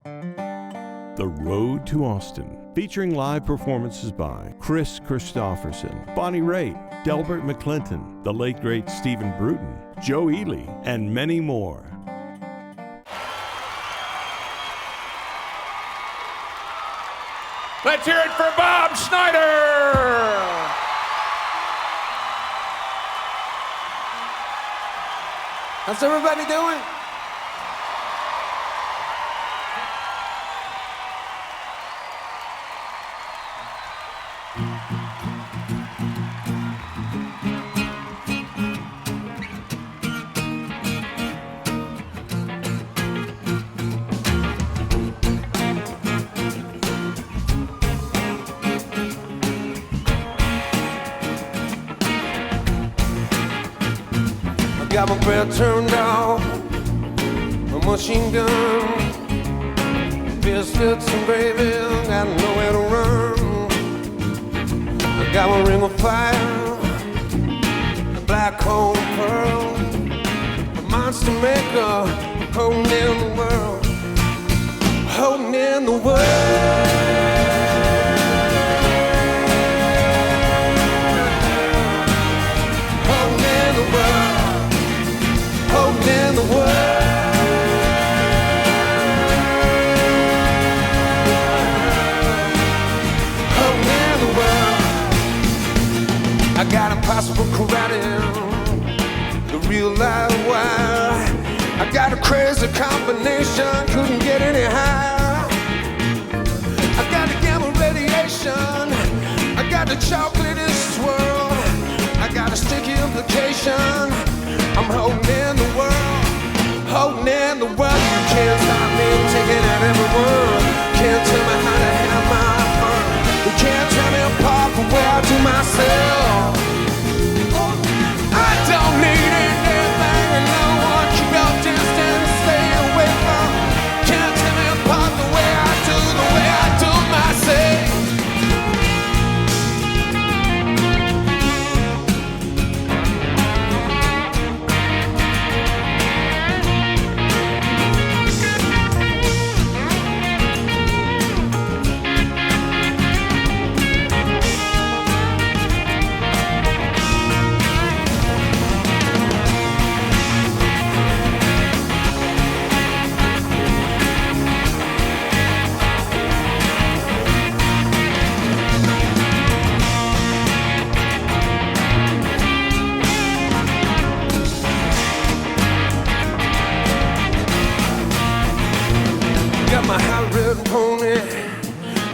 The Road to Austin, featuring live performances by Chris Christopherson, Bonnie Raitt, Delbert McClinton, the late great Stephen Bruton, Joe Ely, and many more. Let's hear it for Bob Schneider! How's everybody doing? Got my breath turned off, a machine gun, biscuits and gravy, got nowhere to run. I got my ring of fire, a black hole pearl, a monster maker, holding in the world, holding in the world. In the world, home in the world. I got impossible karate, the real live wire. I got a crazy combination, couldn't get any higher. I got the gamma radiation, I got the chocolatey swirl, I got a sticky implication. I'm holding in the world, holding in the world. You can't stop me, I'm taking out every word. Can't tell me how to have my fun. You can't tell me apart from where I do myself. I don't need anything and no one. Keep your distance, stay away from. Can't tell me apart the way I do myself.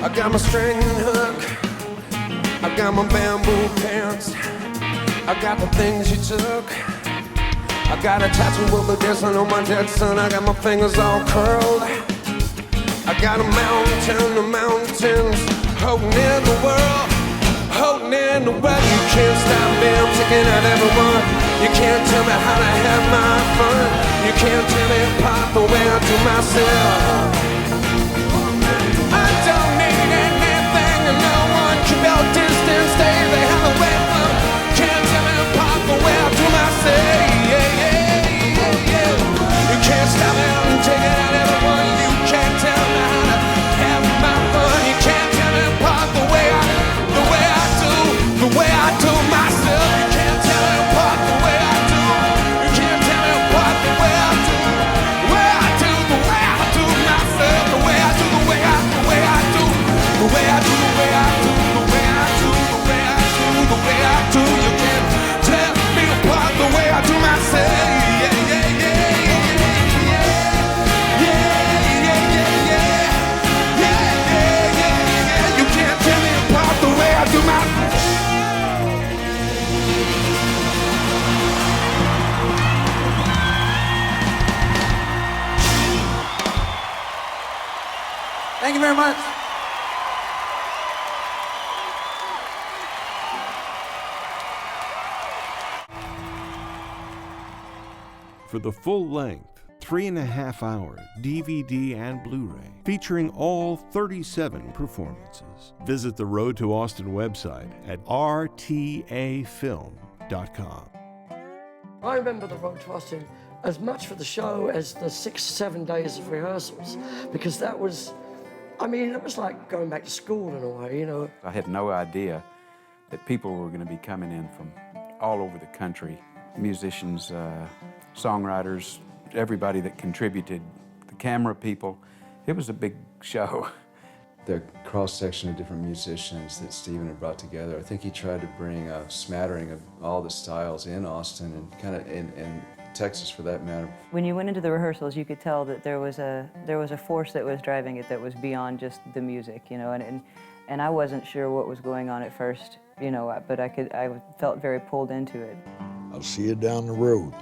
I got my string and hook, I got my bamboo pants, I got the things you took. I got a tattoo of a dancing on my dead son, I got my fingers all curled. I got a mountain, the mountains, holding in the world, holding in the world. You can't stop me, I'm taking out everyone. You can't tell me how to have my fun. You can't tell me apart the way I do myself. Keep your distance, stay the hell away from. Can't tell me apart the way I do myself. You can't stop me, I'm taking out everyone. You can't tell me how to have my fun. You can't tell me apart the way I do myself. You can't tell me apart the way I do. You can't tell me apart the way I do. The way I do myself. The way I do, the way I do, the way I do, the way I do, the way I do. The way I do, you can't tell me apart the way I do myself. You can't tell me apart the way I do myself. Thank you very much. For the full-length, 3.5-hour DVD and Blu-ray, featuring all 37 performances, visit the Road to Austin website at rtafilm.com. I remember the Road to Austin as much for the show as the 6-7 days of rehearsals, because that was, I mean, it was like going back to school in a way, you know. I had no idea that people were going to be coming in from all over the country. Musicians, songwriters, everybody that contributed, the camera people. It was a big show. The cross-section of different musicians that Stephen had brought together, I think he tried to bring a smattering of all the styles in Austin and kind of in Texas for that matter. When you went into the rehearsals, you could tell that there was a force that was driving it that was beyond just the music, you know, and I wasn't sure what was going on at first, you know, but I felt very pulled into it. I'll see you down the road.